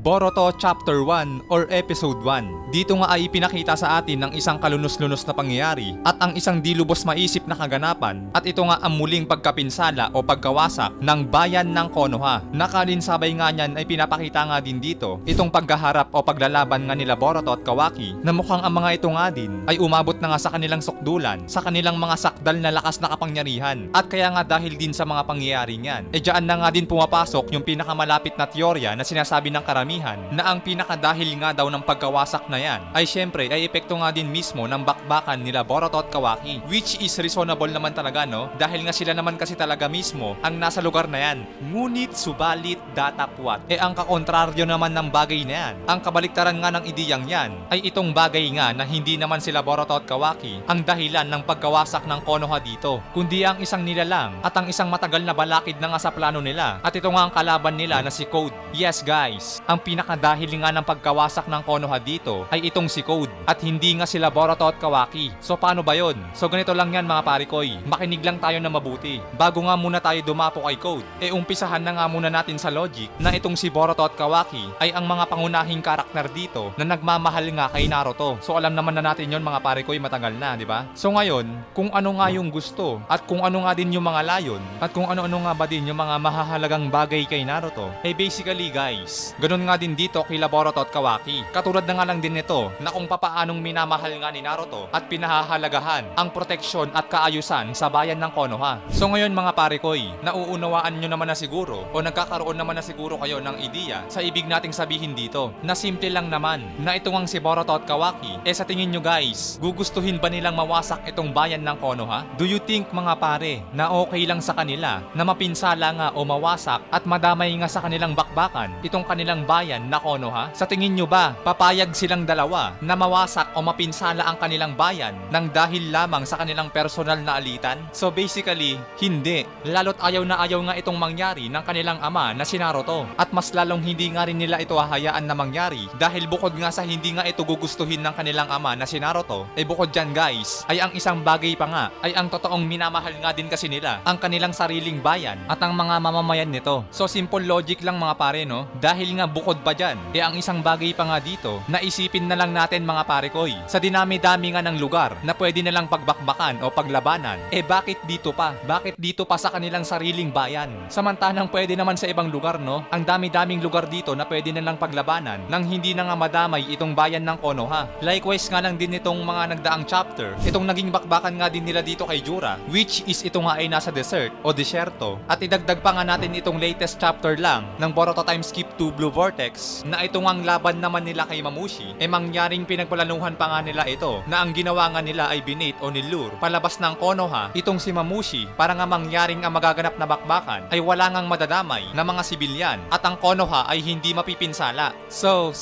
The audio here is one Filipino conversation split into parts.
Boruto Chapter 1 or Episode 1. Dito nga ay pinakita sa atin ng isang kalunos-lunos na pangyayari at ang isang di lubos maisip na kaganapan at ito nga ang muling pagkapinsala o pagkawasak ng bayan ng Konoha. Nakalinsabay nga niyan ay pinapakita nga din dito itong pagkaharap o paglalaban nga nila Boruto at Kawaki na mukhang ang mga ito nga din ay umabot na nga sa kanilang sukdulan, sa kanilang mga sakdal na lakas na kapangyarihan. At kaya nga dahil din sa mga pangyayari niyan, diyan na nga din pumapasok yung pinakamalapit na teorya na sinasabi ng karamihan na ang pinakadahil nga daw ng pagkawasak na yan ay syempre ay epekto nga din mismo ng bakbakan nila Boruto at Kawaki, which is reasonable naman talaga, no? Dahil nga sila naman kasi talaga mismo ang nasa lugar na yan. Ngunit subalit datapwat, ang kakontraryo naman ng bagay na yan, ang kabaliktaran nga ng ideyang yan ay itong bagay nga na hindi naman sila Boruto at Kawaki ang dahilan ng pagkawasak ng Konoha dito, kundi ang isang nilalang at ang isang matagal na balakid na nga sa plano nila, at ito nga ang kalaban nila na si Code. Yes guys, ang pinakadahil nga ng pagkawasak ng Konoha dito ay itong si Code at hindi nga sila Boruto at Kawaki. So paano ba yon? So ganito lang yan mga parikoy, makinig lang tayo na mabuti. Bago nga muna tayo dumapo kay Code, umpisahan na nga muna natin sa logic na itong si Boruto at Kawaki ay ang mga pangunahing karakter dito na nagmamahal nga kay Naruto. So alam naman na natin yon mga parikoy, matagal na, di ba? So ngayon, kung ano nga yung gusto at kung ano nga din yung mga layon at kung ano-ano nga ba din yung mga mahahalagang bagay kay Naruto, basically guys, ganun nga din dito kila Boruto at Kawaki. Katulad na nga lang din nito na kung papaanong minamahal nga ni Naruto at pinahahalagahan ang proteksyon at kaayusan sa bayan ng Konoha. So ngayon mga parikoy, nauunawaan nyo naman na siguro o nagkakaroon naman na siguro kayo ng ideya sa ibig nating sabihin dito na simple lang naman na ito ang si Boruto at Kawaki. Sa tingin nyo guys, gugustuhin ba nilang mawasak itong bayan ng Konoha? Do you think mga pare na okay lang sa kanila na mapinsala nga o mawasak at madamay nga sa kanilang bakbakan itong kanilang bayan na Konoha? Sa tingin nyo ba, papayag silang dalawa na mawasak o mapinsala ang kanilang bayan nang dahil lamang sa kanilang personal na alitan? So basically, hindi. Lalo't ayaw na ayaw nga itong mangyari ng kanilang ama na si Naruto. At mas lalong hindi nga rin nila ito hahayaan na mangyari dahil bukod nga sa hindi nga ito gugustuhin ng kanilang ama na si Naruto, bukod dyan guys, ay ang isang bagay pa nga ay ang totoong minamahal nga din kasi nila ang kanilang sariling bayan at ang mga mamamayan nito. So simple logic lang mga pare, no? Dahil nga bukod pa dyan, ang isang bagay pa nga dito na isipin na lang natin mga parekoy, sa dinami-dami nga ng lugar na pwede na lang pagbakbakan o paglabanan, bakit dito pa? Bakit dito pa sa kanilang sariling bayan? Samantalang pwede naman sa ibang lugar, no? Ang dami-daming lugar dito na pwede na lang paglabanan nang hindi na nga madamay itong bayan ng Konoha. Likewise nga lang din itong mga nagdaang chapter, itong naging bakbakan nga din nila dito kay Jura, which is ito nga ay nasa desert o desyerto, at idagdag pa nga natin itong latest chapter lang ng Boruto Time Skip to Blue Vortex na ito nga ang laban naman nila kay Mamushi, mangyaring pinagpalanuhan pa nga nila ito na ang ginawa nga nila ay binate o nilure palabas ng Konoha itong si Mamushi para nga mangyaring ang magaganap na bakbakan ay wala ngang madadamay na mga sibilyan at ang Konoha ay hindi mapipinsala. So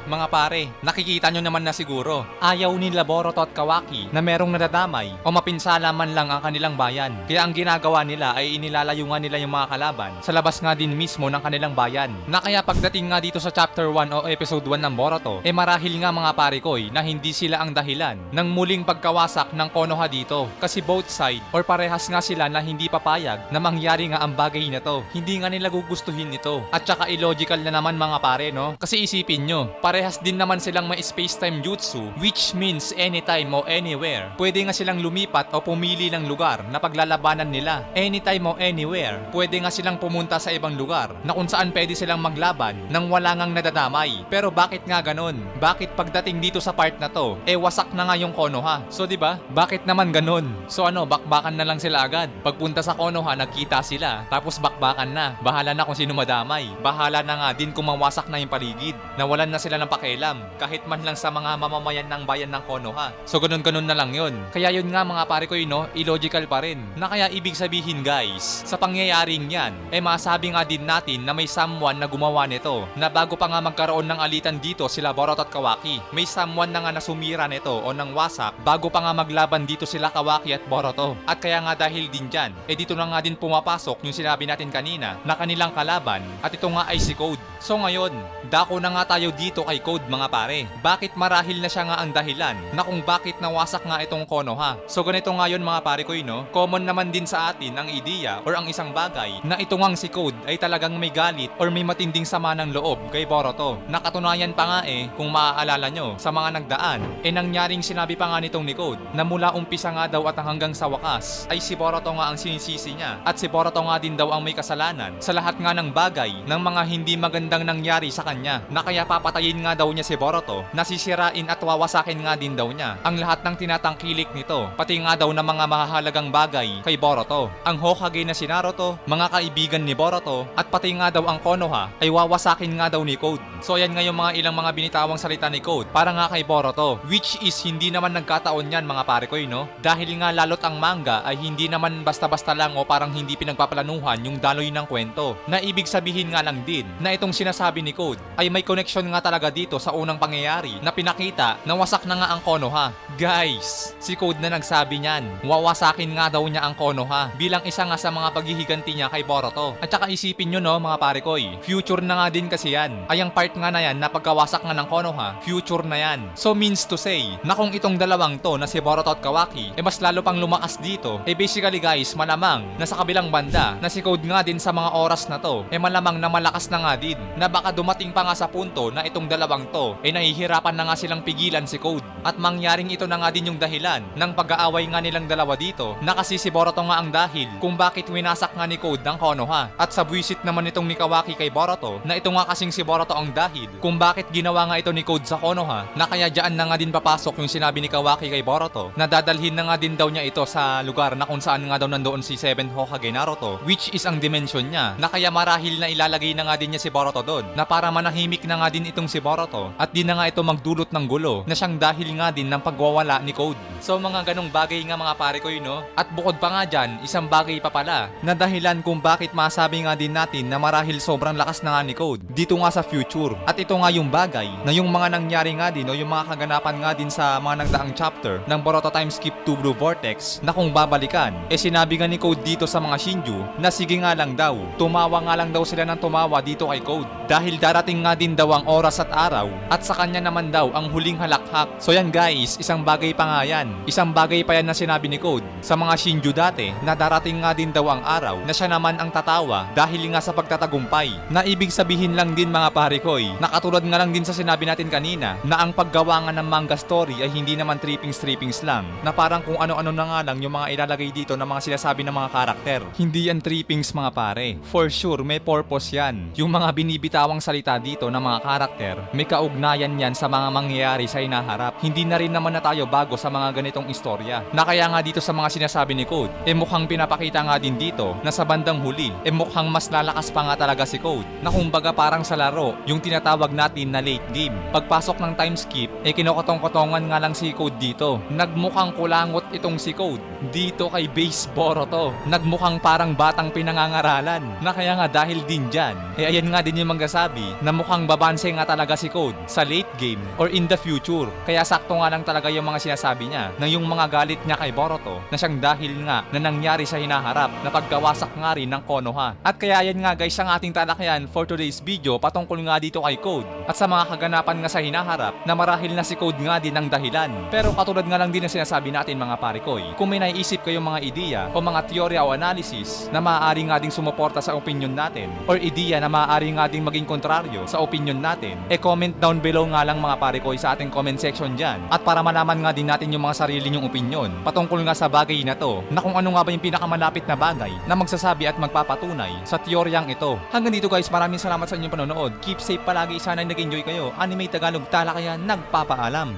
mga pare, nakikita nyo naman na siguro, ayaw nila Boruto at Kawaki na merong nadadamay o mapinsala man lang ang kanilang bayan. Kaya ang ginagawa nila ay inilalayo nga nila yung mga kalaban sa labas nga din mismo ng kanilang bayan. Na kaya pagdating nga dito sa chapter 1 o episode 1 ng Boruto, marahil nga mga parikoy na hindi sila ang dahilan ng muling pagkawasak ng Konoha dito. Kasi both side or parehas nga sila na hindi papayag na mangyari nga ang bagay na to. Hindi nga nila gugustuhin ito. At saka illogical na naman mga pare, no? Kasi isipin nyo, parehas din naman silang may space-time jutsu, which means anytime o anywhere. Pwede nga silang lumipat o pumili ng lugar na paglalabanan nila. Anytime o anywhere, pwede nga silang pumunta sa ibang lugar na kung saan pwede silang maglaban nang wala ngang nadadamay. Pero bakit nga ganon? Bakit pagdating dito sa part na to, wasak na nga yung Konoha? So diba? Bakit naman ganon? So bakbakan na lang sila agad. Pagpunta sa Konoha, nagkita sila, tapos bakbakan na. Bahala na kung sino madamay. Bahala na nga din kung mawasak na yung paligid. Nawalan na sila ng pakialam, kahit man lang sa mga mamamayan ng bayan ng Konoha. So ganon-ganon na lang yun. Kaya yun nga mga pare ko, illogical pa rin. Na kaya ibig sabihin guys, sa pangyayaring yan, masabi nga din natin na may someone na gumawa nito, na bago pa nga magkaroon ng alitan dito sila Boruto at Kawaki, may someone na nga nasumira nito o nang wasak bago pa nga maglaban dito sila Kawaki at Boruto. At kaya nga dahil din dyan, dito na nga din pumapasok yung sinabi natin kanina na kanilang kalaban, at ito nga ay si Code. So ngayon, dako na nga tayo dito kay Code mga pare. Bakit marahil na siya nga ang dahilan na kung bakit nawasak nga itong Konoha? So ganito nga yun mga pare ko, common naman din sa atin ang ideya or ang isang bagay na ito ngang si Code ay talagang may galit or may matinding sama ng loob loob kay Boruto. Nakatunayan pa nga kung maaalala nyo, sa mga nagdaan, nangyaring sinabi pa nga nitong ni Code na mula umpisa nga daw at hanggang sa wakas ay si Boruto nga ang sinisisi niya at si Boruto nga din daw ang may kasalanan sa lahat nga ng bagay ng mga hindi magandang nangyari sa kanya, na kaya papatayin nga daw niya si Boruto, nasisirain at wawasakin nga din daw niya ang lahat ng tinatangkilik nito, pati nga daw ng mga mahahalagang bagay kay Boruto. Ang Hokage na si Naruto, mga kaibigan ni Boruto, at pati nga daw ang Konoha ay wawasakin nga daw ni Code. So ayan nga yung mga ilang mga binitawang salita ni Code para nga kay Boruto, which is hindi naman nagkataon yan mga pare ko, no? Dahil nga lalot ang manga ay hindi naman basta-basta lang o parang hindi pinagpaplanuhan yung daloy ng kwento, na ibig sabihin nga lang din na itong sinasabi ni Code ay may connection nga talaga dito sa unang pangyayari na pinakita na wasak na nga ang Konoha. Guys, si Code na nagsabi niyan, wawasakin nga daw niya ang Konoha bilang isa nga sa mga paghihiganti niya kay Boruto. At saka isipin nyo, no mga pare ko, future na nga din kasi yan. Ay ang part nga na yan na pagkawasak nga ng Konoha, future na yan. So means to say na kung itong dalawang to na si Boruto at Kawaki mas lalo pang lumakas dito, basically guys, malamang na sa kabilang banda na si Code nga din sa mga oras na to malamang na malakas na nga din, na baka dumating pa nga sa punto na itong dalawang to nahihirapan na nga silang pigilan si Code, at mangyaring ito na nga din yung dahilan ng pag-aaway nga nilang dalawa dito, na kasi si Boruto nga ang dahil kung bakit winasak nga ni Code ang Konoha, at sa buwisit naman itong ni Kawaki kay Boruto na ito nga kasing si Boruto ang dahil kung bakit ginawa nga ito ni Code sa Konoha, na kaya dyan na nga din papasok yung sinabi ni Kawaki kay Boruto na dadalhin na nga din daw niya ito sa lugar na kung saan nga daw nandoon si 7th Hokage Naruto, which is ang dimension niya, na kaya marahil na ilalagay na nga din niya si Boruto doon, na para manahimik na nga din itong si Boruto at di na nga ito magdulot ng gulo na siyang dahil nga din ng pagwawala ni Code. So mga ganong bagay nga mga pare ko, no? At bukod pa nga dyan, isang bagay pa pala na dahilan kung bakit masabi nga din natin na marahil sobrang lakas na nga ni Code dito nga sa future. At ito nga yung bagay na yung mga nangyari nga din o yung mga kaganapan nga din sa mga nagdaang chapter ng Boruto Time Skip to Blue Vortex, na kung babalikan, sinabi nga ni Code dito sa mga Shinju na sige nga lang daw, tumawa nga lang daw sila ng tumawa dito kay Code dahil darating nga din daw ang oras at araw at sa kanya naman daw ang huling halakhak. So yan guys, isang bagay pa nga yan, isang bagay pa yan na sinabi ni Code sa mga Shinju dati, na darating nga din daw ang araw na siya naman ang tatawa dahil nga sa pagtatagumpay, na ibig sabihin lang din mga pare ko, na katulad nga lang din sa sinabi natin kanina na ang paggawa nga ng manga story ay hindi naman trippings lang, na parang kung ano-ano na nga lang yung mga ilalagay dito ng mga sinasabi ng mga karakter. Hindi yan trippings mga pare, for sure may purpose yan. Yung mga binibitawang salita dito ng mga karakter, may kaugnayan yan sa mga mangyayari sa hinaharap. Hindi na rin naman na tayo bago sa mga ganitong istorya, na kaya nga dito sa mga sinasabi ni Code, mukhang pinapakita nga din dito na sa bandang huli, mukhang mas lalakas pa nga talaga si Code, na kumbaga parang sa laro, yung tinatawag natin na late game. Pagpasok ng time skip, kinokotong-kotongan nga lang si Code dito. Nagmukhang kulangot itong si Code dito kay Base Boruto. Nagmukhang parang batang pinangangaralan, na kaya nga dahil din dyan, ayan nga din yung magsasabi na mukhang babanse nga talaga si Code sa late game or in the future. Kaya sakto nga lang talaga yung mga sinasabi niya na yung mga galit niya kay Boruto na siyang dahil nga na nangyari sa hinaharap na pagkawasak nga rin ng Konoha. At kaya yan nga guys ang ating talakayan for today's video patungkol nga dito kay Code at sa mga kaganapan nga sa hinaharap na marahil na si Code nga din ang dahilan. Pero katulad nga lang din ang sinasabi natin mga parikoy, kung may naiisip kayong mga ideya o mga teorya o analysis na maaari nga ding sumuporta sa opinion natin or ideya na maaari nga ding maging kontraryo sa opinion natin, comment down below nga lang mga parikoy sa ating comment section dyan, at para malaman nga din natin yung mga sarili nyong opinion patungkol nga sa bagay na to, na kung ano nga ba yung pinakamalapit na bagay na magsasabi at magpapatunay sa teoryang ito. Hanggang dito guys, maraming salamat sa inyong panonood. Keep safe palagi, sana nag-enjoy kayo. Anime Tagalog Talakayan nagpapaalam.